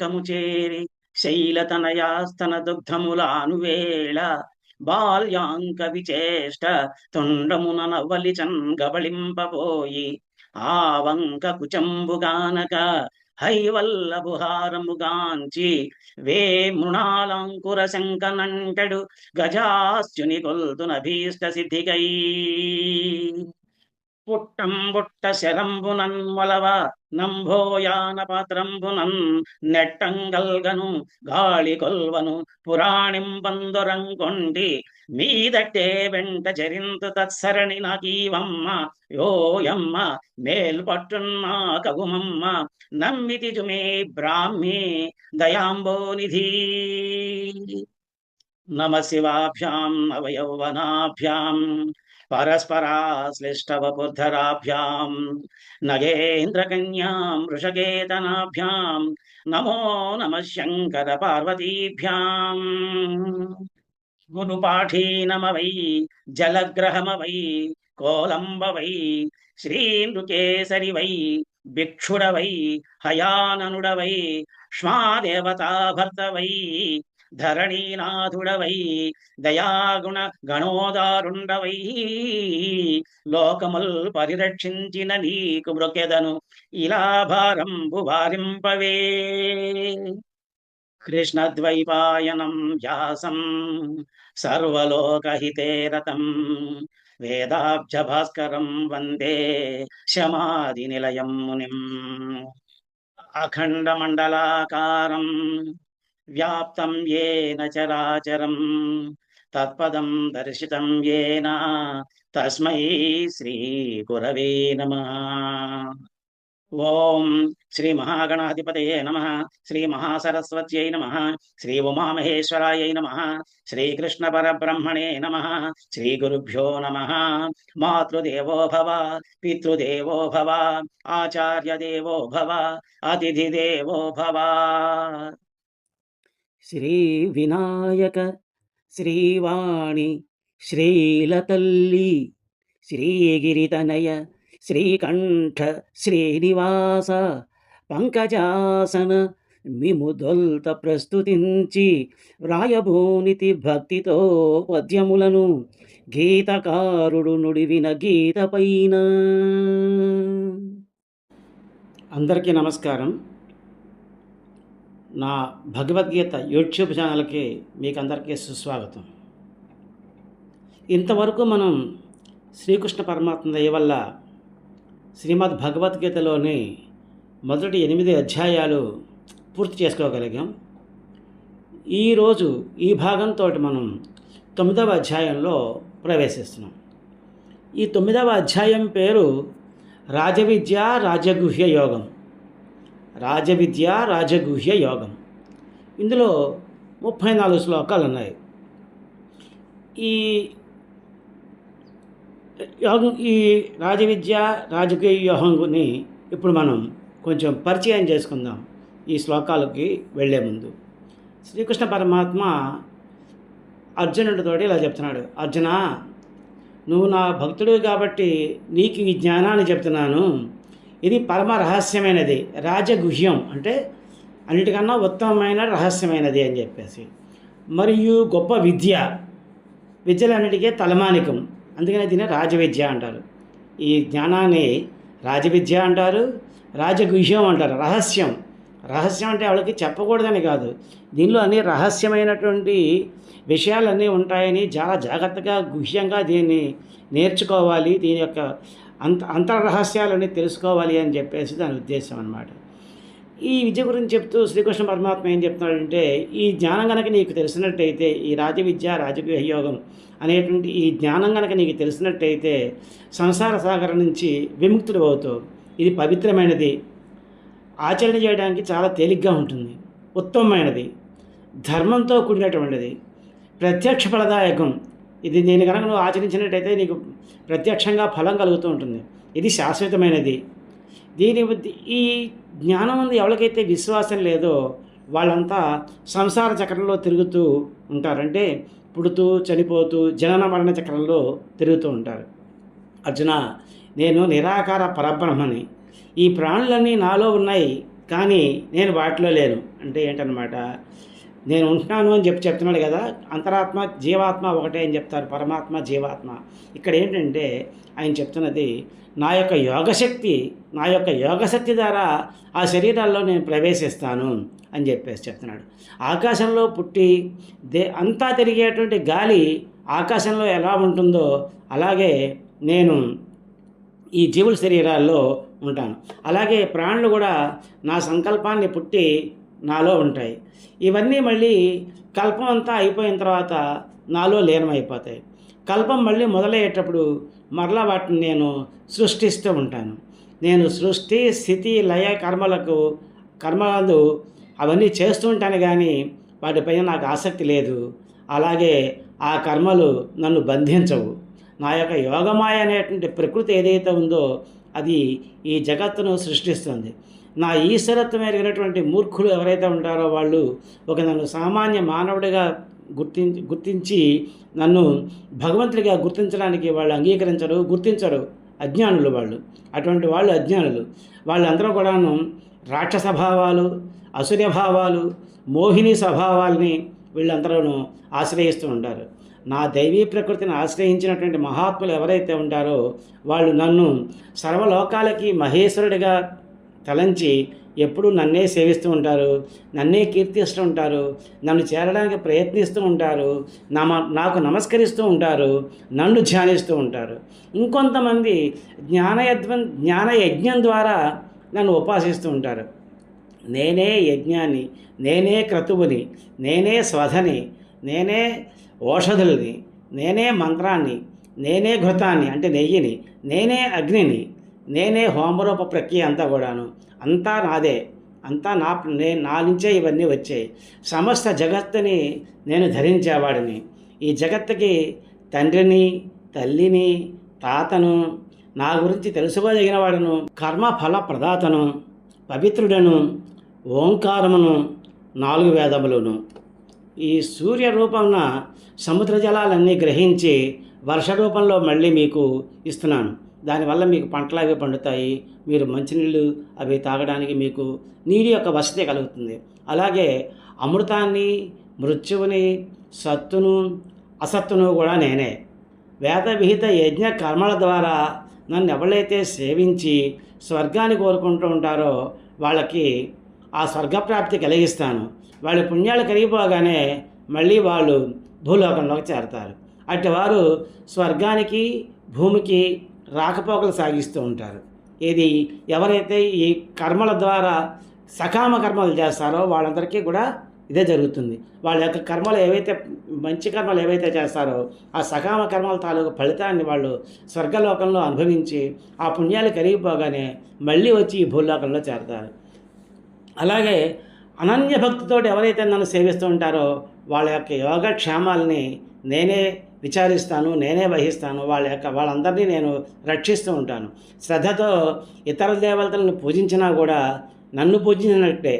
పంకము చేరి శైలతనయాస్తన దుగ్ధములానువేళ బాల్యాంక విచేష్ట తొండమున నవలిచన్ గబళింపబోయి ఆ వంక కుచంబుగానక హైవల్లభుహారముగాంచి వే మృణాలంకుర శంకనంటడు గజాస్యుని కొల్తునభీష్ట సిద్ధికై పుట్టంబుట్ట శరంబునన్ మొలవ నంభోయాన పాత్రంబునన్ నెట్టంగల్గను గాళి కొల్వను పురాణింబందొరంకొండి మీదట్టే వెంట చరింతు తత్సరణి నాకీవమ్మ యోయమ్మ మేల్పట్టున్నా కగుమమ్మ నమ్మితి జుమే బ్రాహ్మీ దయాంబోనిధి నమ శివాభ్యాం నవయౌవనాభ్యాం పరస్పరాశ్లిష్టవపుర్ధరాభ్యాం నగేంద్రకన్యాం వృషకేతనాభ్యాం నమో నమ శంకర పార్వతీభ్యాం గురుపాఠీనమవై జలగ్రహమవై కోలంబవై శ్రీనృకేసరి వై భిక్షుడవై హయాననుడవై ష్మాదేవతా భర్తవై ధరణీనాథుడవై దయాగుణ గణోదారుండవై లోకముల్ పరిరక్షించిన నీకు మృకెదను ఇలా భారంబు వారింపవే కృష్ణద్వైపాయనం వ్యాసం సర్వలోకహితే రతం వేదాబ్జ భాస్కరం వందే శమాది నిలయం మునిం అఖండమండలాకారం వ్యాప్తం ఏన చరాచరం తత్పదం దర్శితం ఏన తస్మై శ్రీ గురవే నమః. ఓం శ్రీ మహాగణాధిపతయే నమః. శ్రీ మహాసరస్వత్యై నమః. శ్రీ ఉమామహేశ్వరాయై నమః. శ్రీకృష్ణ పరబ్రహ్మణే నమః. శ్రీ గురుభ్యో నమః. మాతృదేవో భవ, పితృదేవో భవ, ఆచార్యదేవో భవ, అతిథిదేవో భవ. శ్రీ వినాయక శ్రీవాణి శ్రీలతల్లి శ్రీగిరితనయ శ్రీకంఠ శ్రీనివాస పంకజాసన మిముదొల్త ప్రస్తుతించి వ్రాయభూనితి భక్తితో పద్యములను గీతకారుడు నుడివిన గీత పైన. అందరికీ నమస్కారం. నా భగవద్గీత యూట్యూబ్ ఛానల్కి మీకు అందరికీ సుస్వాగతం. ఇంతవరకు మనం శ్రీకృష్ణ పరమాత్మ దయ వల్ల శ్రీమద్ భగవద్గీతలోని మొదటి 8 అధ్యాయాలు పూర్తి చేసుకోగలిగాం. ఈరోజు ఈ భాగంతో మనం 9వ అధ్యాయంలో ప్రవేశిస్తున్నాం. ఈ 9వ అధ్యాయం పేరు రాజవిద్య రాజగుహ్య యోగం. రాజవిద్య రాజగుహ్య యోగం. ఇందులో 34 శ్లోకాలు ఉన్నాయి. ఈ యోగం, ఈ రాజవిద్య రాజగుహ్య యోగంని ఇప్పుడు మనం కొంచెం పరిచయం చేసుకుందాం. ఈ శ్లోకాలకి వెళ్ళే ముందు శ్రీకృష్ణ పరమాత్మ అర్జునుడితోటి ఇలా చెప్తున్నాడు. అర్జున, నువ్వు నా భక్తుడు కాబట్టి నీకు ఈ జ్ఞానాన్ని చెప్తున్నాను. ఇది పరమ రహస్యమైనది, రాజగుహ్యం అంటే అన్నిటికన్నా ఉత్తమమైన రహస్యమైనది అని చెప్పేసి, మరియు గొప్ప విద్య, విద్యలన్నిటికీ తలమానికం. అందుకనే దీన్ని రాజవిద్య అంటారు. ఈ జ్ఞానాన్ని రాజవిద్య అంటారు, రాజగుహ్యం అంటారు. రహస్యం, రహస్యం అంటే వాళ్ళకి చెప్పకూడదని కాదు, దీనిలో అన్ని రహస్యమైనటువంటి విషయాలన్నీ ఉంటాయని చాలా జాగ్రత్తగా గుహ్యంగా దీన్ని నేర్చుకోవాలి, దీని యొక్క అంతర్రహస్యాలన్నీ తెలుసుకోవాలి అని చెప్పేసి దాని ఉద్దేశం అన్నమాట. ఈ విద్య గురించి చెప్తూ శ్రీకృష్ణ పరమాత్మ ఏం చెప్తున్నాడంటే, ఈ జ్ఞానం కనుక నీకు తెలిసినట్టయితే, ఈ రాజవిద్య రాజగుహ్య యోగం అనేటువంటి ఈ జ్ఞానం కనుక నీకు తెలిసినట్టయితే సంసార సాగరం నుంచి విముక్తుడు అవుతావు. ఇది పవిత్రమైనది, ఆచరణ చేయడానికి చాలా తేలిగ్గా ఉంటుంది, ఉత్తమమైనది, ధర్మంతో కూడినటువంటిది, ప్రత్యక్ష ఫలదాయకం. దీని కనుక నువ్వు ఆచరించినట్టయితే నీకు ప్రత్యక్షంగా ఫలం కలుగుతూ ఉంటుంది. ఇది శాశ్వతమైనది. ఈ జ్ఞానం ఉంది ఎవరికైతే విశ్వాసం లేదో వాళ్ళంతా సంసార చక్రంలో తిరుగుతూ ఉంటారంటే పుడుతూ చనిపోతూ జనన మరణ చక్రంలో తిరుగుతూ ఉంటారు. అర్జున, నేను నిరాకార పరబ్రహ్మని. ఈ ప్రాణులన్నీ నాలో ఉన్నాయి, కానీ నేను వాటిలో లేను. అంటే ఏంటనమాట, నేను ఉంటున్నాను అని చెప్తున్నాడు కదా, అంతరాత్మ జీవాత్మ ఒకటే అని చెప్తారు, పరమాత్మ జీవాత్మ. ఇక్కడ ఏంటంటే ఆయన చెప్తున్నది, నా యొక్క యోగశక్తి ద్వారా ఆ శరీరాల్లో నేను ప్రవేశిస్తాను అని చెప్పేసి చెప్తున్నాడు. ఆకాశంలో పుట్టి అంతా తిరిగేటువంటి గాలి ఆకాశంలో ఎలా ఉంటుందో అలాగే నేను ఈ జీవుల శరీరాల్లో ఉంటాను. అలాగే ప్రాణులు కూడా నా సంకల్పాన్ని పుట్టి నాలో ఉంటాయి. ఇవన్నీ మళ్ళీ కల్పం అంతా అయిపోయిన తర్వాత నాలో లీనమైపోతాయి. కల్పం మళ్ళీ మొదలయ్యేటప్పుడు మరలా వాటిని నేను సృష్టిస్తూ ఉంటాను. నేను సృష్టి స్థితి లయ కర్మలందు అవన్నీ చేస్తూ ఉంటాను, కానీ వాటిపైన నాకు ఆసక్తి లేదు. అలాగే ఆ కర్మలు నన్ను బంధించవు. నా యొక్క యోగమాయ అనేటువంటి ప్రకృతి ఏదైతే ఉందో అది ఈ జగత్తును సృష్టిస్తుంది. నా ఈశ్వరత్వం ఎరిగినటువంటి మూర్ఖులు ఎవరైతే ఉంటారో వాళ్ళు నన్ను సామాన్య మానవుడిగా గుర్తించి నన్ను భగవంతుడిగా గుర్తించడానికి వాళ్ళు గుర్తించరు. అజ్ఞానులు వాళ్ళు. అటువంటి వాళ్ళు అజ్ఞానులు. వాళ్ళందరూ కూడాను రాక్షస భావాలు, అసుర్య భావాలు, మోహిని స్వభావాల్ని వీళ్ళందరూ ఆశ్రయిస్తూ ఉంటారు. నా దైవీ ప్రకృతిని ఆశ్రయించినటువంటి మహాత్ములు ఎవరైతే ఉంటారో వాళ్ళు నన్ను సర్వలోకాలకి మహేశ్వరుడిగా తలంచి ఎప్పుడూ నన్నే సేవిస్తూ ఉంటారు, నన్నే కీర్తిస్తూ ఉంటారు, నన్ను చేరడానికి ప్రయత్నిస్తూ ఉంటారు, నాకు నమస్కరిస్తూ ఉంటారు, నన్ను ధ్యానిస్తూ ఉంటారు. ఇంకొంతమంది జ్ఞానయజ్ఞం ద్వారా నన్ను ఉపాసిస్తూ ఉంటారు. నేనే యజ్ఞాన్ని, నేనే క్రతువుని, నేనే స్వధని, నేనే ఓషధులని, నేనే మంత్రాన్ని, నేనే ఘృతాన్ని అంటే నెయ్యిని, నేనే అగ్నిని, నేనే హోమరూప ప్రక్రియ అంతా కూడాను, అంతా నాదే, అంతా నా నుంచే ఇవన్నీ వచ్చాయి. సమస్త జగత్తుని నేను ధరించేవాడిని. ఈ జగత్తుకి తండ్రిని, తల్లిని, తాతను, నా గురించి తెలుసుకోదగిన వాడును, కర్మఫల ప్రదాతను, పవిత్రుడను, ఓంకారమును, 4 వేదములను. ఈ సూర్య రూపంన సముద్ర జలాలన్నీ గ్రహించి వర్ష రూపంలో మళ్ళీ మీకు ఇస్తున్నాను. దానివల్ల మీకు పంటలు అవి పండుతాయి, మీరు మంచినీళ్ళు అవి తాగడానికి మీకు నీటి యొక్క వసతి కలుగుతుంది. అలాగే అమృతాన్ని, మృత్యువుని, సత్తును, అసత్తును కూడా నేనే. వేద విహిత యజ్ఞ కర్మల ద్వారా నన్ను ఎవరైతే సేవించి స్వర్గాన్ని కోరుకుంటూ ఉంటారో వాళ్ళకి ఆ స్వర్గప్రాప్తి కలిగిస్తాను. వాళ్ళ పుణ్యాలు కరిగిపోగానే మళ్ళీ వాళ్ళు భూలోకంలోకి చేరతారు. అట్టి వారు స్వర్గానికి భూమికి రాకపోకలు సాగిస్తూ ఉంటారు. ఇది ఎవరైతే ఈ కర్మల ద్వారా సకామ కర్మలు చేస్తారో వాళ్ళందరికీ కూడా ఇదే జరుగుతుంది. వాళ్ళ యొక్క కర్మలు ఏవైతే మంచి కర్మలు ఏవైతే చేస్తారో ఆ సకామ కర్మల తాలూకు ఫలితాన్ని వాళ్ళు స్వర్గలోకంలో అనుభవించి ఆ పుణ్యాలు కరిగిపోగానే మళ్ళీ వచ్చి ఈ భూలోకంలో చేరతారు. అలాగే అనన్య భక్తితో ఎవరైతే నన్ను సేవిస్తూ ఉంటారో వాళ్ళ యొక్క యోగక్షేమాలని నేనే విచారిస్తాను, నేనే వహిస్తాను. వాళ్ళందరినీ నేను రక్షిస్తూ ఉంటాను. శ్రద్ధతో ఇతర దేవతలను పూజించినా కూడా నన్ను పూజించినట్టే.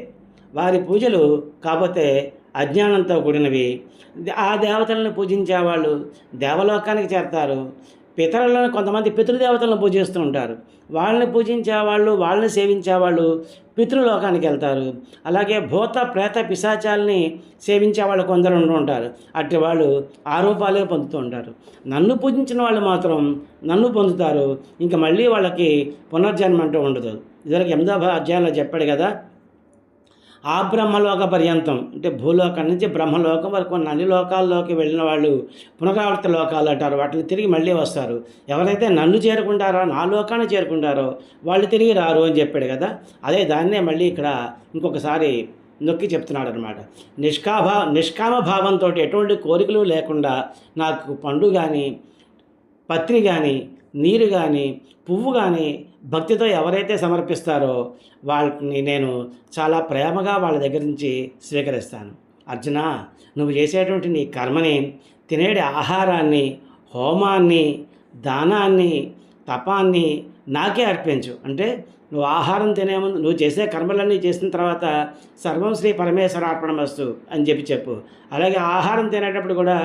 వారి పూజలు కాకపోతే అజ్ఞానంతో కూడినవి. ఆ దేవతలను పూజించేవాళ్ళు దేవలోకానికి చేరతారు. పితరులను కొంతమంది పితృదేవతలను పూజిస్తూ ఉంటారు. వాళ్ళని పూజించేవాళ్ళు, వాళ్ళని సేవించేవాళ్ళు పితృలోకానికి వెళ్తారు. అలాగే భూత ప్రేత పిశాచాలని సేవించేవాళ్ళు కొందరు ఉంటూ ఉంటారు. అట్టి వాళ్ళు ఆ రూపాలే పొందుతూ ఉంటారు. నన్ను పూజించిన వాళ్ళు మాత్రం నన్ను పొందుతారు. ఇంకా మళ్ళీ వాళ్ళకి పునర్జన్మ అంటూ ఉండదు. ఇదివరకు 8వ అధ్యాయంలో చెప్పాడు కదా, ఆ బ్రహ్మలోక పర్యంతం అంటే భూలోకం నుంచి బ్రహ్మలోకం వరకు అన్ని లోకాల్లోకి వెళ్ళిన వాళ్ళు పునరావృత లోకాలు అంటారు. వాటిని తిరిగి మళ్ళీ వస్తారు. ఎవరైతే నన్ను చేరుకుంటారో, నా లోకాన్ని చేరుకుంటారో వాళ్ళు తిరిగి రారు అని చెప్పాడు కదా. అదే దాన్నే మళ్ళీ ఇక్కడ ఇంకొకసారి నొక్కి చెప్తున్నాడు అనమాట. నిష్కామ భావంతో ఎటువంటి కోరికలు లేకుండా నాకు పండు కానీ, పత్రి కానీ, నీరు కానీ, పువ్వు కానీ భక్తితో ఎవరైతే సమర్పిస్తారో వాళ్ళని నేను చాలా ప్రేమగా వాళ్ళ దగ్గర నుంచి స్వీకరిస్తాను. అర్జున, నువ్వు చేసేటువంటి నీ కర్మని, తినేటి ఆహారాన్ని, హోమాన్ని, దానాన్ని, తపాన్ని నాకే అర్పించు. అంటే నువ్వు ఆహారం తినే ముందు నువ్వు చేసే కర్మలన్నీ చేసిన తర్వాత సర్వం శ్రీ పరమేశ్వరార్పణమస్తు అని చెప్పు. అలాగే ఆహారం తినేటప్పుడు కూడా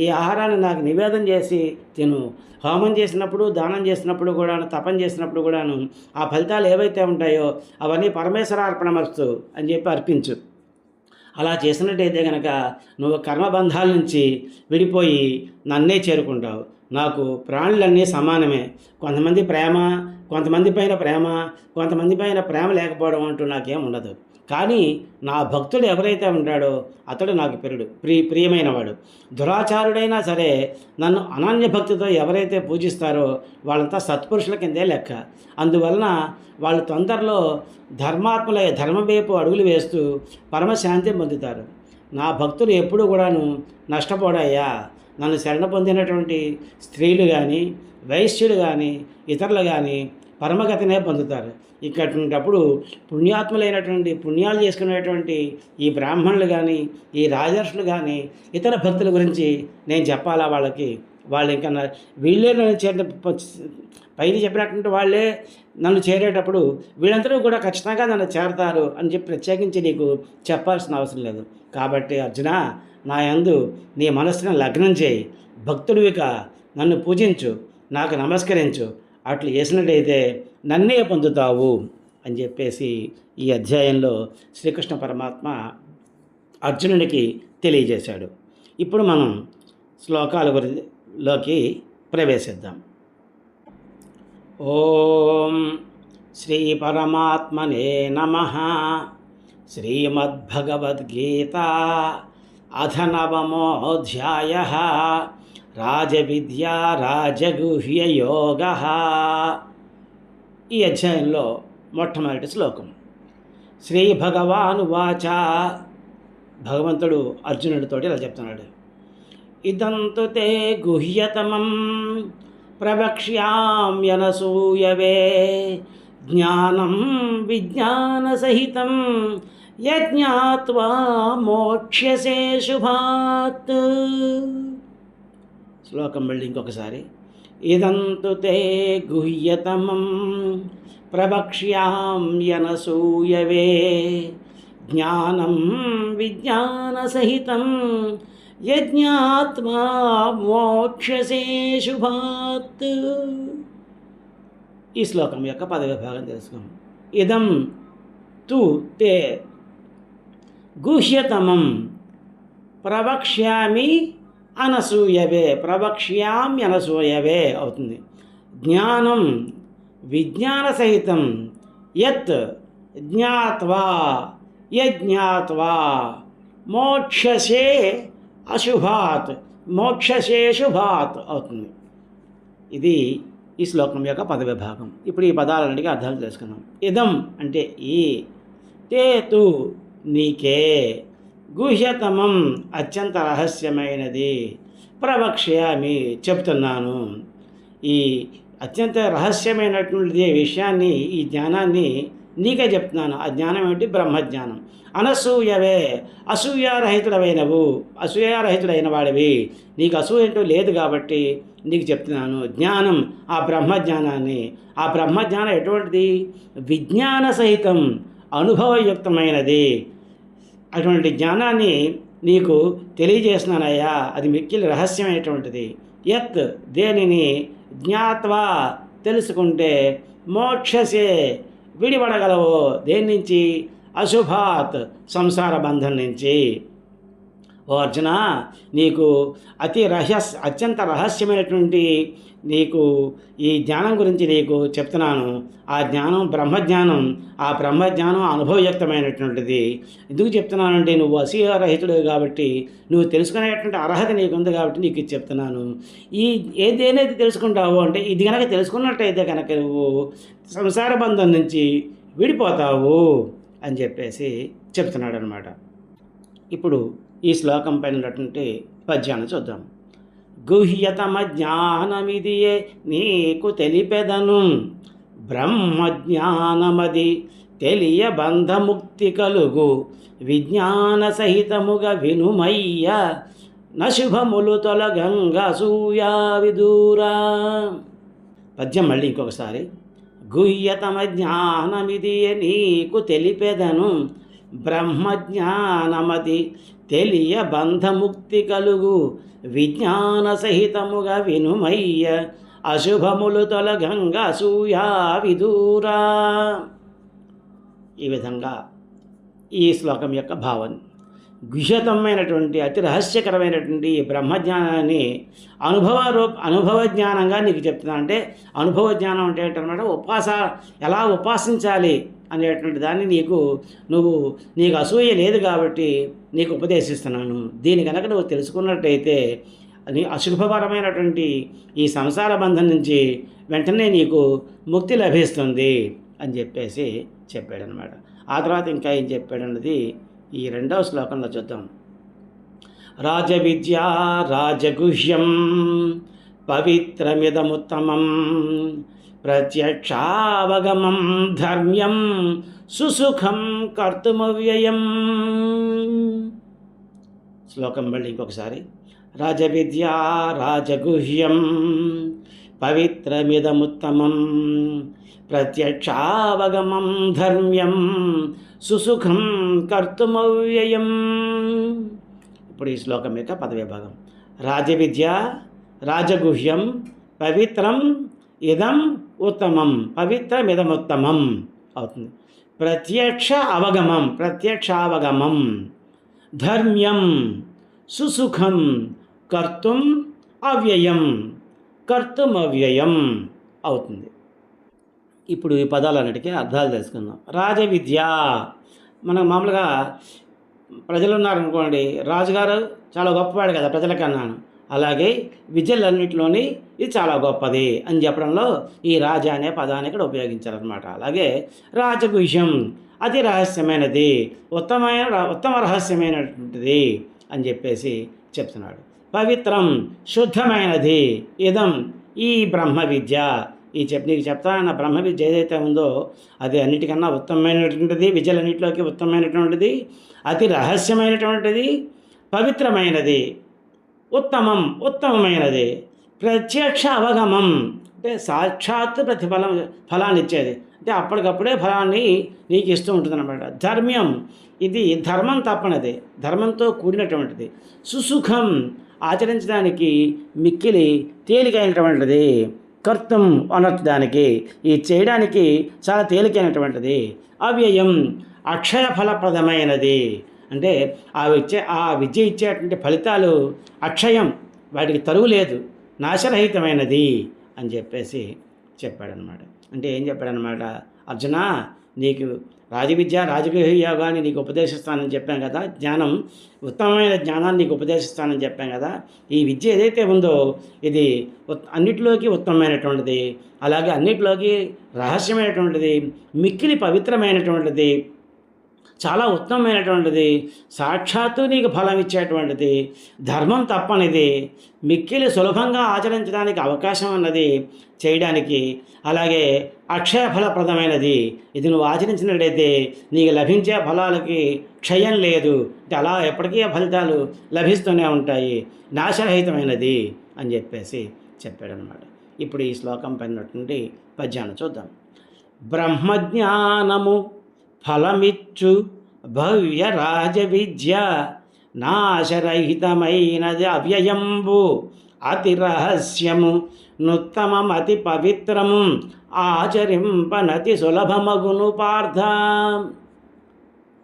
ఈ ఆహారాన్ని నాకు నివేదన చేసి తిను. హోమం చేసినప్పుడు, దానం చేసినప్పుడు కూడాను, తపం చేసినప్పుడు కూడాను ఆ ఫలితాలు ఏవైతే ఉంటాయో అవన్నీ పరమేశ్వరార్పణమస్తు అని చెప్పి అర్పించు. అలా చేసినట్టయితే కనుక నువ్వు కర్మబంధాల నుంచి విడిపోయి నన్నే చేరుకుంటావు. నాకు ప్రాణులన్నీ సమానమే. కొంతమంది ప్రేమ, కొంతమంది పైన ప్రేమ, కొంతమంది పైన ప్రేమ లేకపోవడం అంటూ నాకేం ఉండదు. కానీ నా భక్తుడు ఎవరైతే ఉంటాడో అతడు నాకు ప్రియమైనవాడు. దురాచారుడైనా సరే నన్ను అనన్య భక్తితో ఎవరైతే పూజిస్తారో వాళ్ళంతా సత్పురుషుల కిందే లెక్క. అందువలన వాళ్ళు తొందరలో ధర్మం వైపు అడుగులు వేస్తూ పరమశాంతి పొందుతారు. నా భక్తులు ఎప్పుడూ కూడాను నష్టపోడయ్యా. నన్ను శరణ పొందినటువంటి స్త్రీలు కానీ, వైశ్యులు కానీ, ఇతరులు కానీ పరమగతినే పొందుతారు. ఇక్కడప్పుడు పుణ్యాలు చేసుకునేటువంటి ఈ బ్రాహ్మణులు కానీ, ఈ రాజర్షులు కానీ, ఇతర భక్తుల గురించి నేను చెప్పాలా వాళ్ళకి? వాళ్ళు ఇంకా వీళ్ళే నన్ను పైన చెప్పినటువంటి వాళ్ళే నన్ను చేరేటప్పుడు వీళ్ళందరూ కూడా ఖచ్చితంగా నన్ను చేరతారు అని చెప్పి ప్రత్యేకించి నీకు చెప్పాల్సిన అవసరం లేదు. కాబట్టి అర్జున, నా యందు నీ మనస్సును లగ్నం చేయి, భక్తుడివిగా నన్ను పూజించు, నాకు నమస్కరించు. అట్లు చేసినట్టయితే నన్నే పొందుతావు అని చెప్పేసి ఈ అధ్యాయంలో శ్రీకృష్ణ పరమాత్మ అర్జునుడికి తెలియజేశాడు. ఇప్పుడు మనం శ్లోకాల గురిలోకి ప్రవేశిద్దాం. ఓం శ్రీ పరమాత్మనే నమః. శ్రీమద్భగవద్గీత అథ నవమోऽధ్యాయః. రాజవిద్యా రాజగుహ్యయోగః. ఈ అధ్యాయంలో మొట్టమొదటి శ్లోకం. శ్రీ భగవానువాచ. భగవంతుడు అర్జునుడితోటి ఇలా చెప్తున్నాడు. ఇదంతు తే గుహ్యతమం ప్రవక్ష్యామ్యనసూయవే జ్ఞానం విజ్ఞానసహితం యజ్ఞాత్వా మోక్ష్యసే శుభాత్. శ్లోకం మళ్ళీ ఇంకొకసారి. ఇదంతు తే గుహ్యతమం ప్రవక్ష్యామ్యనసూయవే జ్ఞానం విజ్ఞానసహితం యజ్ఞాత్వా మోక్షసే శుభాత్. ఈ శ్లోకం యొక్క పదవిభాగం తెలుసుకుందాం. ఇదం తు తే గుహ్యతమం ప్రవక్ష్యామి అనసూయవే. ప్రవక్ష్యామ్యనసూయవే అవుతుంది. జ్ఞానం విజ్ఞాన సహితం యత్ జ్ఞాత్వా యజ్ఞాత్వా మోక్షసే అశుభాత్ మోక్షసే శుభాత్ అవుతుంది. ఇది ఈ శ్లోకం యొక్క పదవిభాగం. ఇప్పుడు ఈ పదాలన్నిటికీ అర్థాలు తెలుసుకుందాం. ఇదం అంటే ఈ, తే తు నీకే, గుహ్యతమం అత్యంత రహస్యమైనది, ప్రవక్ష్యామి చెప్తున్నాను. ఈ అత్యంత రహస్యమైనటువంటి విషయాన్ని, ఈ జ్ఞానాన్ని నీకే చెప్తున్నాను. ఆ జ్ఞానం ఏమిటి? బ్రహ్మజ్ఞానం. అనసూయవే, అసూయారహితుడైన వాడివి, నీకు అసూయ ఏంటో లేదు కాబట్టి నీకు చెప్తున్నాను జ్ఞానం, ఆ బ్రహ్మజ్ఞానాన్ని. ఆ బ్రహ్మజ్ఞానం ఎటువంటిది? విజ్ఞాన సహితం, అనుభవయుక్తమైనది. అటువంటి జ్ఞానాన్ని నీకు తెలియజేస్తున్నానయ్యా. అది మిక్కిలి రహస్యమైనటువంటిది. యత్ దేనిని, జ్ఞాత్వా తెలుసుకుంటే, మోక్షసే విడిపడగలవు. దేని నుంచి? అశుభాత్ సంసార బంధం నుంచి. ఓ అర్జున, నీకు అత్యంత రహస్యమైనటువంటి నీకు ఈ జ్ఞానం గురించి నీకు చెప్తున్నాను. ఆ జ్ఞానం బ్రహ్మజ్ఞానం. ఆ బ్రహ్మజ్ఞానం అనుభవయుక్తమైనటువంటిది. ఎందుకు చెప్తున్నానంటే నువ్వు అసూయారహితుడు కాబట్టి, నువ్వు తెలుసుకునేటువంటి అర్హత నీకుంది కాబట్టి నీకు చెప్తున్నాను. ఏదైతే తెలుసుకుంటావు అంటే, ఇది కనుక తెలుసుకున్నట్టయితే కనుక నువ్వు సంసార బంధం నుంచి విడిపోతావు అని చెప్పేసి చెప్తున్నాడు అనమాట. ఇప్పుడు ఈ శ్లోకం పైన ఉన్నటువంటి పద్యాన్ని చూద్దాం. గుహ్యతమ జ్ఞానమిదియే నీకు తెలిపెదను, బ్రహ్మజ్ఞానమది తెలియ బంధముక్తి కలుగు, విజ్ఞాన సహితముగా వినుమయ్య నశుభములు తొలగంగా సూయా విదూరా. పద్యం మళ్ళీ ఇంకొకసారి. గుహ్యతమ జ్ఞానమిదియే నీకు తెలిపెదను, బ్రహ్మజ్ఞానమది తెలియ బంధముక్తి కలుగు, విజ్ఞాన సహితముగా వినుమయ్య అశుభములు తొలగంగా అసూయా విదూరా. ఈ విధంగా ఈ శ్లోకం యొక్క భావం. గుహ్యతమైనటువంటి అతి రహస్యకరమైనటువంటి ఈ బ్రహ్మజ్ఞానాన్ని అనుభవ జ్ఞానంగా నీకు చెప్తున్నా. అంటే అనుభవ జ్ఞానం అంటే ఏంటన్నమాట, ఎలా ఉపాసించాలి అనేటువంటి దాన్ని నీకు అసూయ లేదు కాబట్టి నీకు ఉపదేశిస్తున్నాను. దీని కనుక నువ్వు తెలుసుకున్నట్టయితే అది అశుభపరమైనటువంటి ఈ సంసార బంధం నుంచి వెంటనే నీకు ముక్తి లభిస్తుంది అని చెప్పేసి చెప్పాడనమాట. ఆ తర్వాత ఇంకా ఏం చెప్పాడన్నది ఈ 2వ శ్లోకంలో చూద్దాం. రాజవిద్యా రాజగుహ్యం పవిత్రమిదముత్తమం ప్రత్యక్షావగమం ధర్మ్యం సుసుఖం కర్తుమవ్యయం. శ్లోకం మళ్ళీ ఇంకొకసారి. రాజవిద్యా రాజగుహ్యం పవిత్రమిదముత్తమం ప్రత్యక్షావగమం ధర్మ్యం సుసుఖం కర్తుమవ్యయం. ఇప్పుడు ఈ శ్లోకం యొక్క పదవిభాగం. రాజవిద్య రాజగుహ్యం పవిత్రం ఇదం ఉత్తమం, పవిత్రమిదముత్తమం అవుతుంది. ప్రత్యక్షావగమం ధర్మ్యం సుసుఖం కర్తుం అవ్యయం అవుతుంది. ఇప్పుడు ఈ పదాలన్నిటికీ అర్థాలు తెలుసుకుందాం. రాజవిద్య, మనం మామూలుగా ప్రజలు ఉన్నారనుకోండి, రాజుగారు చాలా గొప్పవాడు కదా ప్రజలకన్నాను, అలాగే విద్యలన్నింటిలోని ఇది చాలా గొప్పది అని చెప్పడంలో ఈ రాజ అనే పదాన్ని ఇక్కడ ఉపయోగించారనమాట. అలాగే రాజగుహ్యం అతి రహస్యమైనది, ఉత్తమ రహస్యమైనటువంటిది అని చెప్పేసి చెప్తున్నాడు. పవిత్రం శుద్ధమైనది, ఇదం ఈ బ్రహ్మ విద్య, నీకు చెప్తానన్న బ్రహ్మ విద్య ఏదైతే ఉందో అది అన్నిటికన్నా ఉత్తమమైనటువంటిది, విద్యలన్నింటిలోకి ఉత్తమమైనటువంటిది, అతి రహస్యమైనటువంటిది, పవిత్రమైనది, ఉత్తమమైనది, ప్రత్యక్ష అవగమం అంటే సాక్షాత్ ఫలాన్ని ఇచ్చేది, అంటే అప్పటికప్పుడే ఫలాన్ని నీకు ఇస్తూ ఉంటుంది అన్నమాట. ధర్మ్యం ఇది ధర్మం తప్పనిది, ధర్మంతో కూడినటువంటిది. సుసుఖం ఆచరించడానికి మిక్కిలి తేలికైనటువంటిది. కర్తం అనర్చడానికి ఈ చేయడానికి చాలా తేలికైనటువంటిది. అవ్యయం అక్షయ ఫలప్రదమైనది, అంటే ఆ విద్య ఇచ్చేటువంటి ఫలితాలు అక్షయం, వాటికి తరువు లేదు, నాశరహితమైనది అని చెప్పేసి చెప్పాడనమాట. అంటే ఏం చెప్పాడనమాట, అర్జున నీకు రాజవిద్య రాజగుహ్య యోగాన్ని నీకు ఉపదేశిస్తానని చెప్పాను కదా, ఉత్తమమైన జ్ఞానాన్ని నీకు ఉపదేశిస్తానని చెప్పాను కదా. ఈ విద్య ఏదైతే ఉందో ఇది అన్నిటిలోకి ఉత్తమమైనటువంటిది, అలాగే అన్నిటిలోకి రహస్యమైనటువంటిది, మిక్కిలి పవిత్రమైనటువంటిది, చాలా ఉత్తమమైనటువంటిది, సాక్షాత్తు నీకు ఫలం ఇచ్చేటువంటిది, ధర్మం తప్పనిది, మిక్కిలి సులభంగా ఆచరించడానికి అవకాశం ఉన్నది చేయడానికి, అలాగే అక్షయ ఫలప్రదమైనది. ఇది నువ్వు ఆచరించినట్లయితే నీకు లభించే ఫలాలకి క్షయం లేదు, అంటే అలా ఎప్పటికీ ఫలితాలు లభిస్తూనే ఉంటాయి, నాశరహితమైనది అని చెప్పేసి చెప్పాడనమాట. ఇప్పుడు ఈ శ్లోకం పైనటువంటి పద్యాన్ని చూద్దాం. బ్రహ్మజ్ఞానము ఫలమిచ్చు భవ్య రాజ విద్య నాశరహితమైనది అవ్యయంబు అతి రహస్యము నుత్తమం అతి పవిత్రము ఆచరింపనతి సులభమగును పార్థ.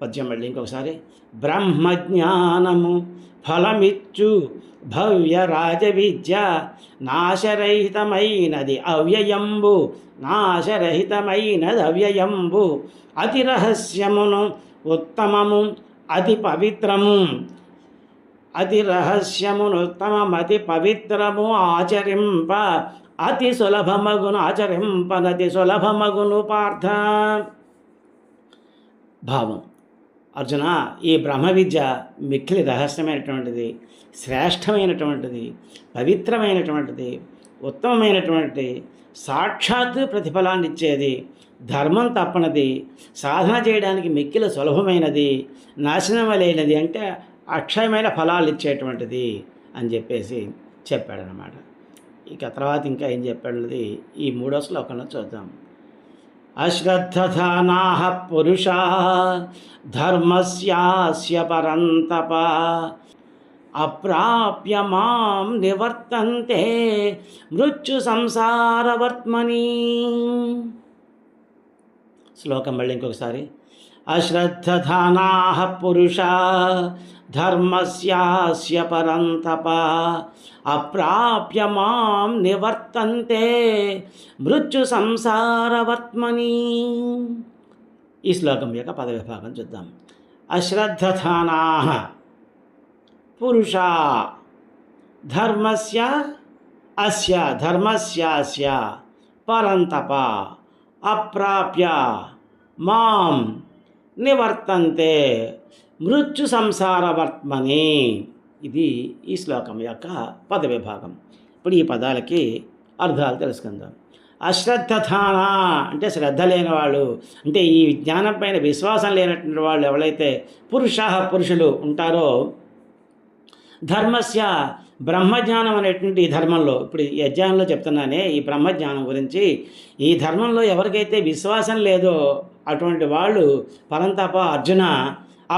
పద్యం మళ్ళీ ఇంకొకసారి. బ్రహ్మజ్ఞానము ఫలమిచ్చు భవ్య రాజ విద్య నాశరహితమైనది అవ్యయంబు అతి రహస్యమును ఉత్తమము అతి పవిత్రము అతి పవిత్రము ఆచరింప అతి సులభమగును పార్థ. భావం. అర్జున, ఈ బ్రహ్మ విద్య మిక్కిలి రహస్యమైనటువంటిది, శ్రేష్టమైనటువంటిది, పవిత్రమైనటువంటిది, ఉత్తమమైనటువంటి, సాక్షాత్తు ప్రతిఫలాన్ని ఇచ్చేది, ధర్మం తప్పనది, సాధన చేయడానికి మిక్కిలి సులభమైనది, నాశనం లేనిది, అంటే అక్షయమైన ఫలాలు ఇచ్చేటువంటిది అని చెప్పేసి చెప్పాడనమాట. ఇక తర్వాత ఇంకా ఏం చెప్పాడన్నది ఈ 3వ శ్లోకంలో చూద్దాం. అశ్రద్ధధానాః పురుషాః ధర్మస్యాస్య పరంతప అప్రాప్య మాం నివర్తంతే మృత్యు సంసారవర్త్మని. శ్లోకం మళ్ళీ ఇంకొకసారి. అశ్రద్ధధానాః పురుషాః ధర్మస్యాస్య పరంతప అప్రాప్య మాం నివర్తంతే మృత్యు సంసారవర్త్మని. ఈ శ్లోకం యొక్క పదవిభాగం చూద్దాం. అశ్రద్ధధానా పురుషా ధర్మస్య ధర్మస్యాస్య పరంతప అప్రాప్య మాం నివర్తంతే మృత్యు సంసారవర్త్మని. ఇది ఈ శ్లోకం యొక్క పదవిభాగం. ఇప్పుడు ఈ పదాలకి అర్థాలు తెలుసుకుందాం. అశ్రద్ధధాన అంటే శ్రద్ధ లేని వాళ్ళు, అంటే ఈ జ్ఞానం పైన విశ్వాసం లేనటువంటి వాళ్ళు ఎవరైతే పురుషులు ఉంటారో, ధర్మస్య బ్రహ్మజ్ఞానం అనేటువంటి ఈ ధర్మంలో, ఇప్పుడు ఈ అధ్యాయంలో చెప్తున్నానే ఈ బ్రహ్మజ్ఞానం గురించి, ఈ ధర్మంలో ఎవరికైతే విశ్వాసం లేదో అటువంటి వాళ్ళు పరంతప అర్జున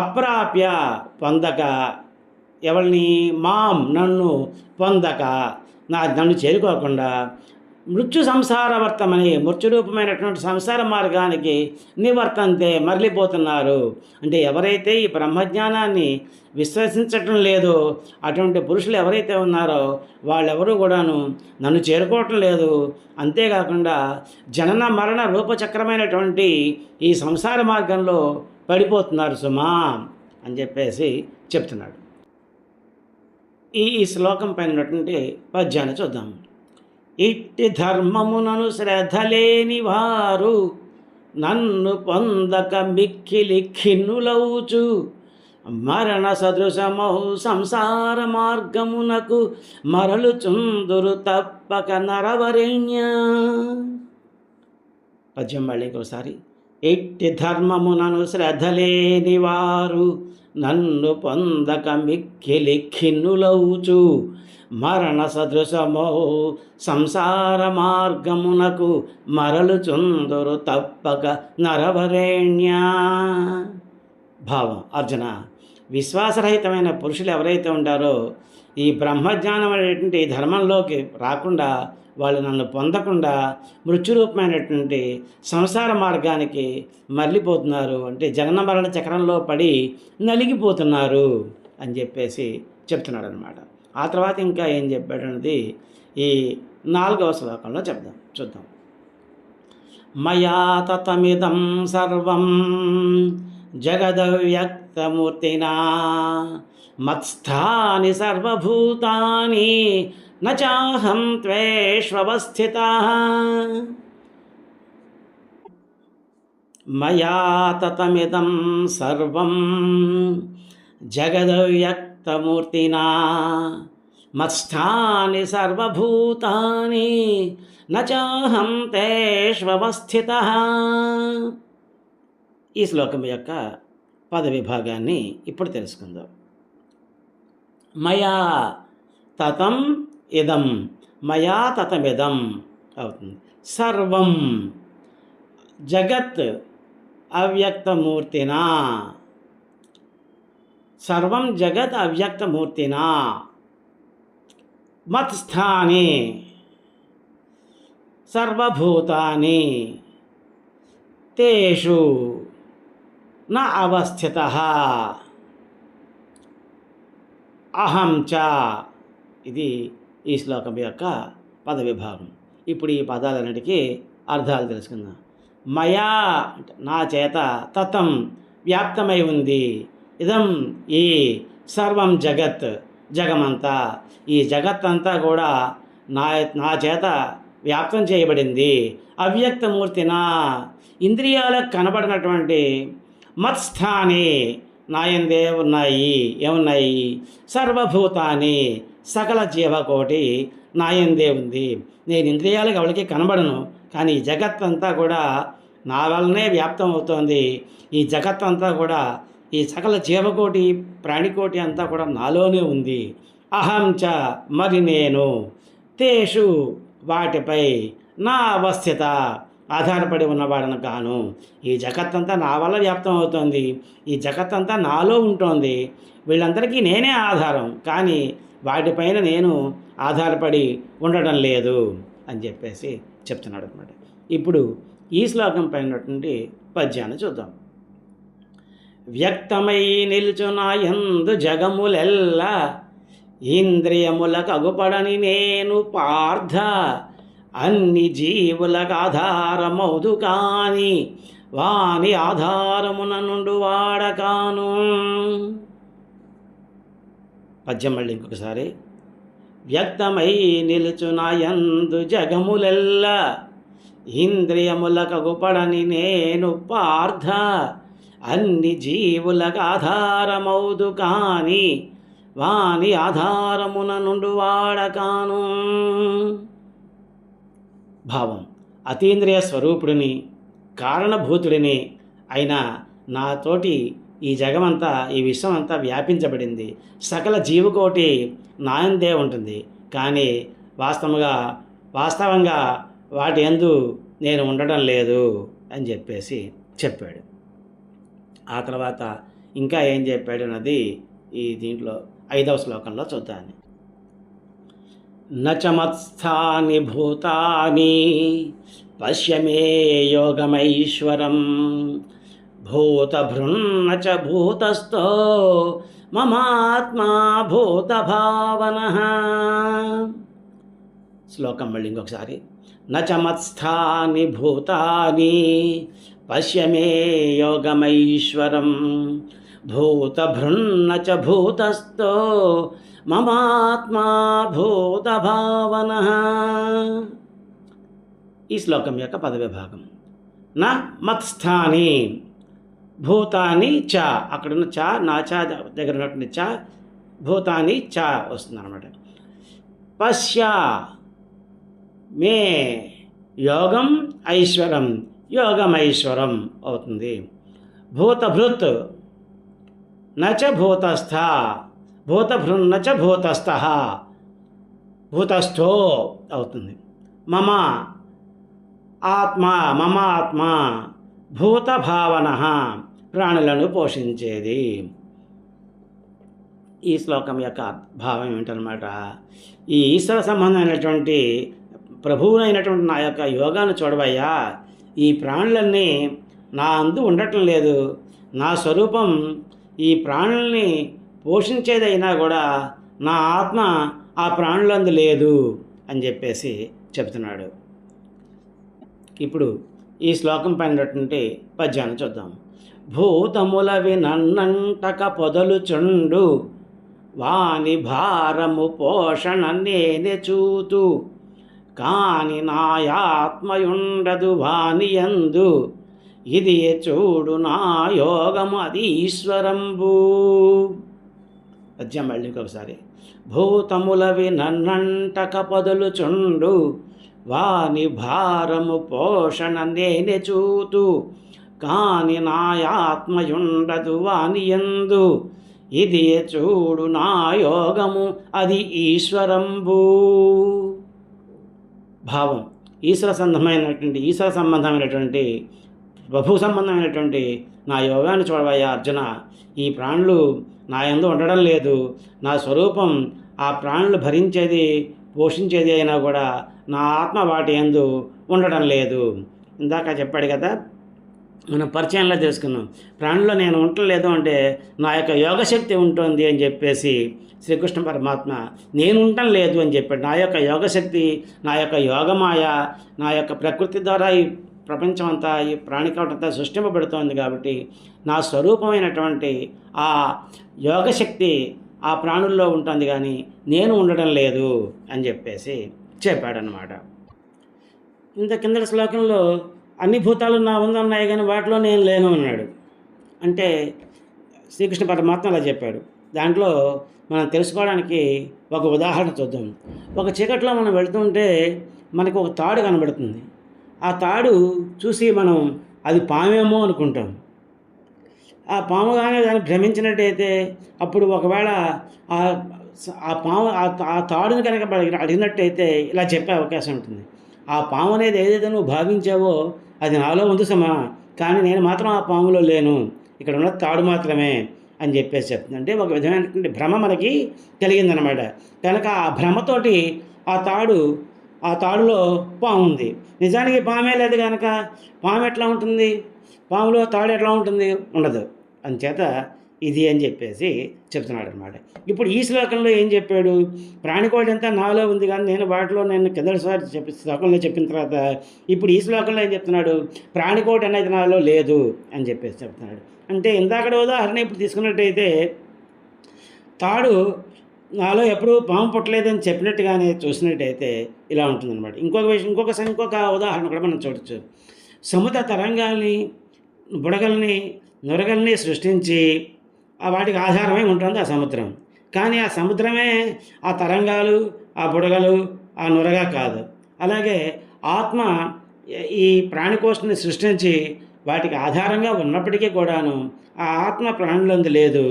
అప్రాప్య పొందక, ఎవరిని మాం నన్ను పొందక, నన్ను చేరుకోకుండా మృత్యు సంసారవర్తమని మృత్యురూపమైనటువంటి సంసార మార్గానికి నివర్తంతే మరలిపోతున్నారు. అంటే ఎవరైతే ఈ బ్రహ్మజ్ఞానాన్ని విశ్వసించటం లేదో అటువంటి పురుషులు ఎవరైతే ఉన్నారో వాళ్ళెవరూ కూడాను నన్ను చేరుకోవటం లేదు. అంతేకాకుండా జనన మరణ రూపచక్రమైనటువంటి ఈ సంసార మార్గంలో పడిపోతున్నారు సుమా అని చెప్పేసి చెప్తున్నాడు. ఈ శ్లోకం పైన ఉన్నటువంటి పద్యాన్ని చూద్దాం. ఇట్టి ధర్మమునను శ్రద్ధ లేని వారు నన్ను పొందక మిక్కిలి ఖిన్నులవుచు మరణ సదృశమౌ సంసార మార్గమునకు మరలుచుందురు తప్పక నరవరేణ్య. పద్యం మళ్ళీ ఇంకోసారి. ఇట్టి ధర్మమునను శ్రద్ధ లేని వారు నన్ను పొందక మిక్కిలి ఖిన్నులవుచు మరణ సదృశమో సంసార మార్గమునకు మరలుచుందురు తప్పక నరవరేణ్య. భావం. అర్జున, విశ్వాసరహితమైన పురుషులు ఎవరైతే ఉంటారో ఈ బ్రహ్మజ్ఞానం అనేటువంటి ధర్మంలోకి రాకుండా, వాళ్ళు నన్ను పొందకుండా మృత్యురూపమైనటువంటి సంసార మార్గానికి మరలిపోతున్నారు. అంటే జనన మరణ చక్రంలో పడి నలిగిపోతున్నారు అని చెప్పేసి చెప్తున్నాడు అనమాట. ఆ తర్వాత ఇంకా ఏం చెప్పాడన్నది ఈ 4వ శ్లోకంలో చూద్దాం. మయా తతమిదం సర్వం జగదవ్యక్తమూర్తినా మత్స్థాని సర్వభూతాని నచాహం త్వేష్వస్థితః. మయా తతమిదం సర్వం జగదవ్యక్తమూర్తినా మత్స్థాని సర్వభూతాని నచాహం తేష్వస్థితః. ఈ శ్లోకం యొక్క పదవిభాగాన్ని ఇప్పుడు తెలుసుకుందాం. మయా తతం ఇదం, మయా తతమిదం అవుతుంది. సర్వం జగత్ అవ్యక్తమూర్తినా, సర్వం జగత్ అవ్యక్తమూర్తినా మత్స్థాని సర్వభూతాని తేషు న అవస్థితః అహం చ. ఇది ఈ శ్లోకం యొక్క పదవిభాగం. ఇప్పుడు ఈ పదాలన్నిటికీ అర్థాలు తెలుసుకుందాం. మయా నా చేత, తతం వ్యాప్తమై ఉంది, ఇదం ఈ, సర్వం జగత్ జగమంతా, ఈ జగత్తంతా కూడా నా చేత వ్యాప్తం చేయబడింది. అవ్యక్తమూర్తిన ఇంద్రియాలకు కనబడినటువంటి మత్స్థాని నాయందే ఉన్నాయి. ఏమున్నాయి? సర్వభూతాన్ని సకల జీవకోటి నాయందే ఉంది. నేను ఇంద్రియాలకు ఎవరికి కనబడను, కానీ ఈ జగత్తంతా కూడా నా వల్లనే వ్యాప్తం అవుతోంది. ఈ జగత్తంతా కూడా, ఈ సకల జీవకోటి ప్రాణికోటి అంతా కూడా నాలోనే ఉంది. అహం చ మరి నేను, తేషు వాటిపై, నా అవస్థిత ఆధారపడి ఉన్నవాడను కాను. ఈ జగత్తంతా నా వల్ల వ్యాప్తం అవుతోంది, ఈ జగత్తంతా నాలో ఉంటుంది. వీళ్ళందరికీ నేనే ఆధారం, కానీ వాటిపైన నేను ఆధారపడి ఉండడం లేదు అని చెప్పేసి చెప్తున్నాడు అనమాట. ఇప్పుడు ఈ శ్లోకం పైనటువంటి పద్యాన్ని చూద్దాం. వ్యక్తమై నిల్చునాయందు జగములెల్ల ఇంద్రియములకు అగుపడని నేను పార్థ అన్ని జీవులకు ఆధారమౌదు కాని వాని ఆధారమున నుండు వాడకాను. పద్యం మళ్ళీ ఇంకొకసారి. వ్యక్తమై నిలుచునాయందు జగములెల్ల ఇంద్రియములకు అగుపడని నేను పార్థ అన్ని జీవులకు ఆధారమౌదు కాని వాని ఆధారమున నుండు వాడకాను. భావం: అతీంద్రియ స్వరూపుడిని, కారణభూతుడిని అయిన నాతోటి ఈ జగమంతా, ఈ విశ్వమంతా వ్యాపించబడింది. సకల జీవకోటి నాయందే ఉంటుంది, కానీ వాస్తవంగా వాటి యందు నేను ఉండడం లేదు అని చెప్పాడు. ఆ తర్వాత ఇంకా ఏం చెప్పాడు అన్నది ఈ దీంట్లో 5వ శ్లోకంలో చూద్దాం. నచమత్స్థాని భూతాని పశ్యమే యోగమైశ్వరం భూతభృన్న చ భూతస్థో మమాత్మా భూతభావనః. శ్లోకం మళ్ళీ ఇంకొకసారి. నచమత్స్థాని భూతాని పశ్యమే యోగమైశ్వరం భూతభృన్న చ భూతస్థో మమాత్మా భూతభావనః. ఈ శ్లోకం యొక్క పదవిభాగం. నా మత్స్థాని భూతాని చ, అక్కడున్న చ, నా చ దగ్గర ఉన్నటువంటి చ, భూతాని చ వస్తుంది అన్నమాట. పశ్య మే యోగం ఐశ్వరం, యోగమైశ్వరం అవుతుంది. భూతభృత్ నచ భూతస్థ, భూతభృన్న చ భూతస్థ, భూతస్థో అవుతుంది. మమ ఆత్మ, మమ ఆత్మ భూతభావన, ప్రాణులను పోషించేది. ఈ శ్లోకం యొక్క భావం ఏమిటనమాట? ఈ ఈశ్వర సంబంధమైనటువంటి ప్రభువునైనటువంటి నా యొక్క యోగాన్ని చూడవయ్యా, ఈ ప్రాణులన్నీ నా అందు ఉండటం లేదు. నా స్వరూపం ఈ ప్రాణుల్ని పోషించేదైనా కూడా నా ఆత్మ ఆ ప్రాణులందు లేదు అని చెప్తున్నాడు. ఇప్పుడు ఈ శ్లోకం పైనటువంటి పద్యాన్ని చూద్దాం. భూతములవి నన్నంటక పొదలుచుండు వాని భారము పోషణ నేనే చూతు కాని నాయాత్మయుండదు వాని యందు ఇది చూడు నా యోగము అది ఈశ్వరంబు. పద్యం మళ్ళీ ఒకసారి. భూతములవి నన్నంటక పొదలుచుండు వాని భారము పోషణ నేనే చూతు కాని నాయాత్మయుండదు వాని యందు ఇది చూడు నా యోగము అది ఈశ్వరంబు. భావం: ఈశ్వర సంబంధమైనటువంటి ప్రభు సంబంధమైనటువంటి నా యోగాన్ని చూడవయ్యా అర్జున. ఈ ప్రాణులు నా యందు ఉండడం లేదు. నా స్వరూపం ఆ ప్రాణులు భరించేది పోషించేది అయినా కూడా నా ఆత్మ వాటి యందు ఉండడం లేదు. ఇందాక చెప్పాడు కదా, మనం పరిచయంలో తెలుసుకున్నాం. ప్రాణుల్లో నేను ఉండలేదు అంటే నా యొక్క యోగశక్తి ఉంటుంది అని శ్రీకృష్ణ పరమాత్మ నేను ఉండటం లేదు అని చెప్పాడు. నా యొక్క యోగశక్తి, నా యొక్క యోగమాయ, నా యొక్క ప్రకృతి ద్వారా ఈ ప్రపంచం అంతా, ఈ ప్రాణికోటంతా సృష్టింపబడుతోంది. కాబట్టి నా స్వరూపమైనటువంటి ఆ యోగశక్తి ఆ ప్రాణుల్లో ఉంటుంది, కానీ నేను ఉండడం లేదు అని చెప్పాడనమాట. ఇంత కిందటి శ్లోకంలో అన్ని భూతాలు నా ఉందన్నాయి కానీ వాటిలో నేను లేను అన్నాడు. అంటే శ్రీకృష్ణ పరమాత్మ అలా చెప్పాడు. దాంట్లో మనం తెలుసుకోవడానికి ఒక ఉదాహరణ చూద్దాం. ఒక చీకట్లో మనం వెళుతుంటే మనకు ఒక తాడు కనబడుతుంది. ఆ తాడు చూసి మనం అది పామేమో అనుకుంటాం. ఆ పాము కానీ దాన్ని భ్రమించినట్టయితే అప్పుడు ఒకవేళ ఆ పాము ఆ తాడుని కనుక అడిగినట్టయితే ఇలా చెప్పే అవకాశం ఉంటుంది. ఆ పాము అనేది ఏదైతే నువ్వు భావించావో అది నాలో ఉంది సమా, కానీ నేను మాత్రం ఆ పాములో లేను, ఇక్కడ ఉన్న తాడు మాత్రమే అని చెప్తుంది. అంటే ఒక విధమైనటువంటి భ్రమ మనకి కలిగిందనమాట. కనుక ఆ భ్రమతోటి ఆ తాడులో పాము ఉంది. నిజానికి పామే లేదు కనుక పాము ఎట్లా ఉంటుంది? పాములో తాడు ఎట్లా ఉంటుంది? ఉండదు. అంచేత ఇది అని చెప్పేసి చెప్తున్నాడు అనమాట. ఇప్పుడు ఈ శ్లోకంలో ఏం చెప్పాడు? ప్రాణికోటి అంతా నాలో ఉంది కానీ నేను కిందటిసారి శ్లోకంలో చెప్పిన తర్వాత ఇప్పుడు ఈ శ్లోకంలో ఏం చెప్తున్నాడు? ప్రాణికోటి అనేది నాలో లేదు అని చెప్పేసి చెప్తున్నాడు. అంటే ఇందాకడ ఉదాహరణ ఇప్పుడు తీసుకున్నట్టయితే తాడు నాలో ఎప్పుడూ పాము పుట్టలేదని చెప్పినట్టుగానే చూసినట్టయితే ఇలా ఉంటుందన్నమాట. ఇంకొక ఉదాహరణ కూడా మనం చూడొచ్చు. సముద్ర తరంగాల్ని, బుడగల్ని, నురగల్ని సృష్టించి వాటికి ఆధారమై ఉంటుంది ఆ సముద్రం. కానీ ఆ సముద్రమే ఆ తరంగాలు, ఆ బుడగలు, ఆ నురగ కాదు. అలాగే ఆత్మ ఈ ప్రాణికోష్ని సృష్టించి వాటికి ఆధారంగా ఉన్నప్పటికీ కూడాను ఆ ఆత్మ ప్రాణులందు లేదు.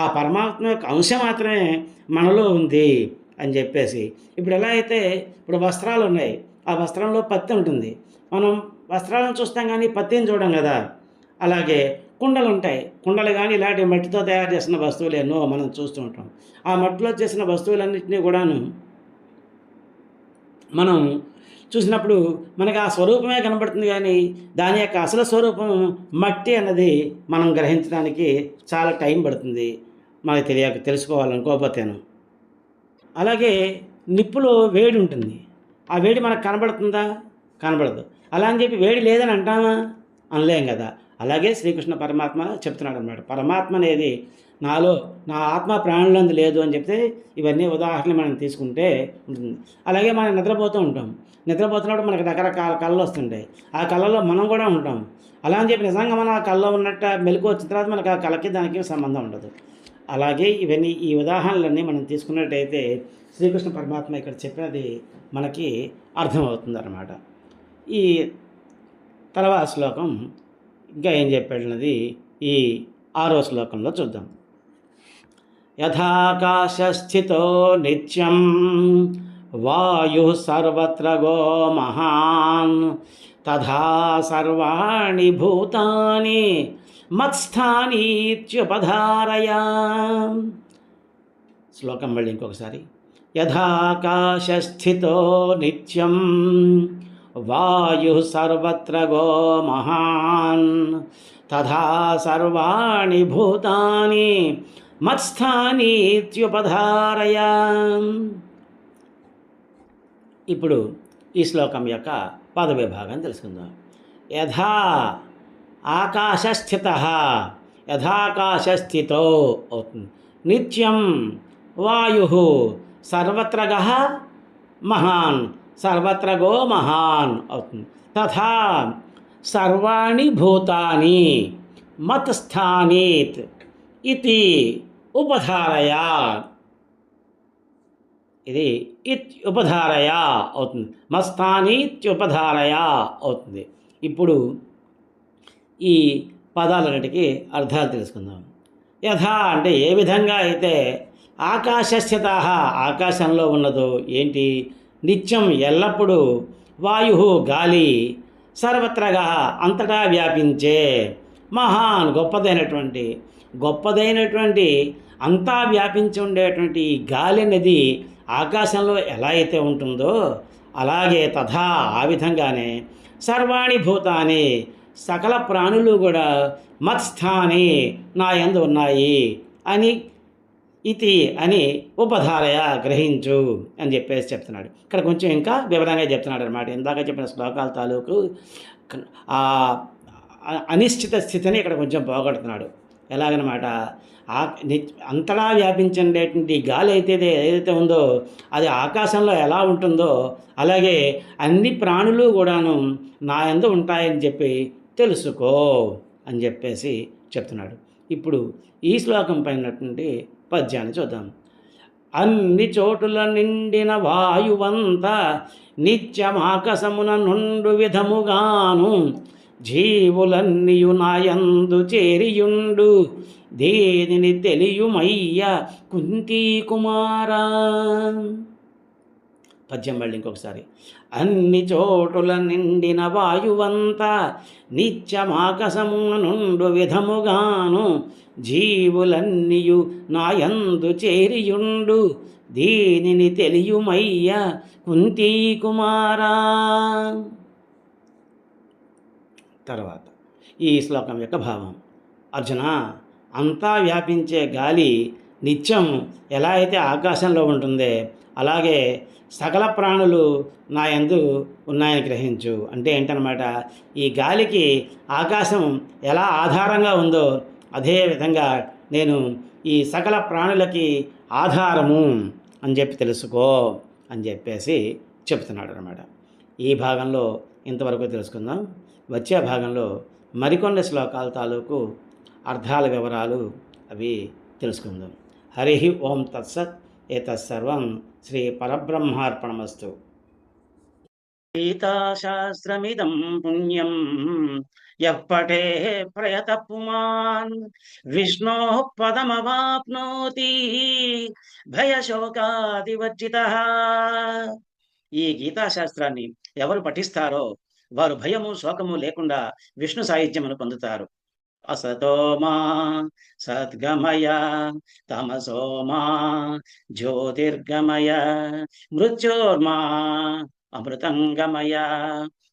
ఆ పరమాత్మ యొక్క అంశం మాత్రమే మనలో ఉంది అని చెప్పేసి ఇప్పుడు ఎలా అయితే ఇప్పుడు వస్త్రాలు ఉన్నాయి, ఆ వస్త్రంలో పత్తి ఉంటుంది. మనం వస్త్రాలను చూస్తాం కానీ పత్తిని చూడం కదా. అలాగే కుండలు ఉంటాయి. కుండలు కానీ ఇలాంటి మట్టితో తయారు చేసిన వస్తువులు ఎన్నో మనం చూస్తూ ఉంటాం. ఆ మట్టిలో చేసిన వస్తువులన్నింటినీ కూడాను మనం చూసినప్పుడు మనకు ఆ స్వరూపమే కనబడుతుంది కానీ దాని యొక్క అసలు స్వరూపం మట్టి అన్నది మనం గ్రహించడానికి చాలా టైం పడుతుంది, మనకు తెలుసుకోవాలనుకోకపోతేను. అలాగే నిప్పులో వేడి ఉంటుంది. ఆ వేడి మనకు కనబడుతుందా? కనబడదు. అలా అని చెప్పి వేడి లేదని అంటామా? అనలేం కదా. అలాగే శ్రీకృష్ణ పరమాత్మ చెప్తున్నాడు అన్నమాట. పరమాత్మ అనేది నాలో, నా ఆత్మ ప్రాణులందు లేదు అని చెప్తే ఇవన్నీ ఉదాహరణలు మనం తీసుకుంటే ఉంటుంది. అలాగే మనం నిద్రపోతున్నప్పుడు మనకు రకరకాల కళ్ళు వస్తుంటాయి. ఆ కళ్ళలో మనం కూడా ఉంటాం. అలా అని చెప్పి నిజంగా మనం ఆ కళ్ళలో ఉన్నట్టు మెలకు వచ్చిన తర్వాత మనకు ఆ కళ్ళకి దానికి సంబంధం ఉండదు. అలాగే ఈ ఉదాహరణలన్నీ మనం తీసుకున్నట్టయితే శ్రీకృష్ణ పరమాత్మ ఇక్కడ చెప్పినది మనకి అర్థమవుతుంది అన్నమాట. ఈ తర్వాత శ్లోకం ఇంకా ఏం చెప్పాడన్నది ఈ 6వ శ్లోకంలో చూద్దాం. యథాకాశస్థితో నిత్యం వాయు సర్వత్ర గో మహాన్ తథా సర్వాణి భూతాని మత్స్థానీత్యుపధారయా. శ్లోకం మళ్ళీ ఇంకొకసారి. యథాకాశస్థితో నిత్యం వాయు సర్వత్ర గో మహాన్ తథా సర్వాణి భూతాని మత్స్థానీత్యుపధారయా. ఇప్పుడు ఈ శ్లోకం యొక్క పదవిభాగం తెలుసుకుందాం. యథా ఆకాశస్థిత, యథాకాశస్థితో అవుతుంది. నిత్యం వాయు సర్వత్ర గః మహాన్, సర్వత్ర గో మహాన్ అవుతుంది. తథా సర్వాణి భూతాని మత్స్థానీత్ ఇది ఉపధారయా. ఇది ఉపధారయా అవుతుంది. మత్స్థానీత్యుపధారయా అవుతుంది. ఇప్పుడు ఈ పదాలన్నిటికీ అర్థాలు తెలుసుకుందాం. యథా అంటే ఏ విధంగా అయితే ఆకాశస్థిత ఆకాశంలో ఉన్నదో ఏంటి, నిత్యం ఎల్లప్పుడూ, వాయు గాలి, సర్వత్రగా అంతటా వ్యాపించే, మహాన్ గొప్పదైనటువంటి అంతా వ్యాపించి ఉండేటువంటి గాలి అనేది ఆకాశంలో ఎలా అయితే ఉంటుందో అలాగే తథా ఆ విధంగానే సర్వాణి భూతాని సకల ప్రాణులు కూడా మత్స్థాని నా యందు ఉన్నాయి అని ఇది అని ఉపధారయ గ్రహించు అని చెప్పేసి చెప్తున్నాడు. ఇక్కడ కొంచెం ఇంకా వివరంగా చెప్తున్నాడు అనమాట. ఇందాక చెప్పిన శ్లోకాల తాలూకు అనిశ్చిత స్థితిని ఇక్కడ కొంచెం పోగొడుతున్నాడు. ఎలాగనమాట, అంతటా వ్యాపించేటువంటి గాలి ఏదైతే ఉందో అది ఆకాశంలో ఎలా ఉంటుందో అలాగే అన్ని ప్రాణులు కూడాను నా యందు ఉంటాయని చెప్పి తెలుసుకో అని చెప్పేసి చెప్తున్నాడు. ఇప్పుడు ఈ శ్లోకం పైనటువంటి పద్యాన్ని చూద్దాం. అన్ని చోటుల నిండిన వాయువంతా నిత్యమాకాశమున నుండు విధముగాను జీవులన్నీయు నాయందు చేరియుండు దేనిని తెలియుమయ్య కుంతీ కుమారా. పద్యం మళ్ళీ ఇంకొకసారి. అన్ని చోటుల నిండిన వాయువంతా నిత్యమాకాశమున నుండు విధముగాను జీవులన్నీయు నాయందు చేరియుండు దీనిని తెలియుమయ్య కుంతీ కుమారా. తర్వాత ఈ శ్లోకం యొక్క భావం. అర్జున, అంతా వ్యాపించే గాలి నిత్యం ఎలా అయితే ఆకాశంలో ఉంటుందే అలాగే సకల ప్రాణులు నా యందు ఉన్నాయని గ్రహించు. అంటే ఏంటనమాట, ఈ గాలికి ఆకాశం ఎలా ఆధారంగా ఉందో అదే విధంగా నేను ఈ సకల ప్రాణులకి ఆధారము అని చెప్పి తెలుసుకో అని చెప్పేసి చెప్తున్నాడు అనమాట. ఈ భాగంలో ఇంతవరకు తెలుసుకుందాం. వచ్చే భాగంలో మరికొన్ని శ్లోకాల తాలూకు అర్థాల వివరాలు అవి తెలుసుకుందాం. హరి ఓం తత్సత్. ఏతత్సర్వం శ్రీ పరబ్రహ్మార్పణమస్తు. గీతాశాస్త్రమిదం పుణ్యం యః పఠేః ప్రయతః పుమాన్ విష్ణోః పదమవాప్నోతి భయశోకాదివర్జితః. ఈ గీతాశాస్త్రాన్ని ఎవరు పఠిస్తారో వారు భయము శోకము లేకుండా విష్ణు సాయుధ్యమును పొందుతారు. అసతోమా సద్గమయ తమసోమా జ్యోతిర్గమయ మృత్యోర్మా అమృతంగమయ.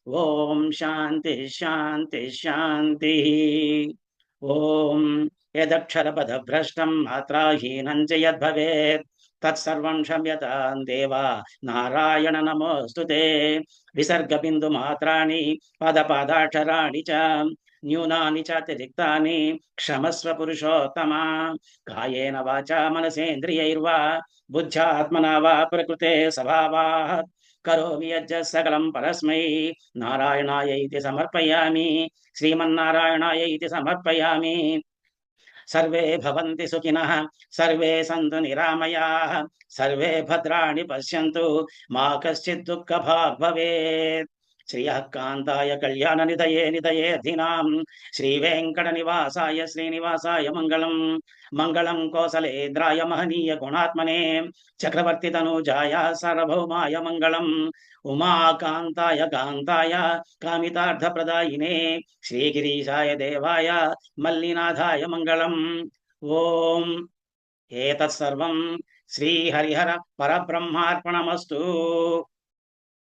ఓం శాంతి శాంతి శాంతి. ఓం యదక్షరపదభ్రష్టం మాత్రాహీనం చ యద్భవేత్ తత్సర్వం క్షమ్యతాం దేవా నారాయణ నమోస్తుతే. విసర్గబిందు మాత్రాని పదపాదాక్షరాణి చ న్యూనాని చాతిరిక్తాని క్షమస్వ పురుషోత్తమ. కాయేన వాచా మనసేంద్రియైర్వా బుద్ధ్యాత్మనా వా ప్రకృతే స్వభావాత్ కరోమి యజ్జత్ సకలం పరస్మై నారాయణాయైతి సమర్పయామి. శ్రీమన్నారాయణాయైతి సమర్పయామి. సర్వే భవంతి సుఖినః సర్వే సంతు నిరామయాః సర్వే భద్రాణి పశ్యంతు మా కశ్చిత్ దుఃఖభాగ్ భవేత్. శ్రియః కాంతాయ కళ్యాణ నిధయే నిధయే ధీనాం శ్రీ వెంకట నివాసాయ శ్రీనివాసాయ మంగళం. మంగళం కోసలేంద్రాయ మహనీయ గుణాత్మనే చక్రవర్తి తనూజాయ సార్వభౌమాయ మంగళం. ఉమాకాంతాయ కాంతాయ కామితార్థప్రదాయినే శ్రీగిరీశాయ దేవాయ మల్లినాథాయ మంగళం. ఓం ఏతత్సర్వం శ్రీహరిహర పరబ్రహ్మార్పణమస్తు.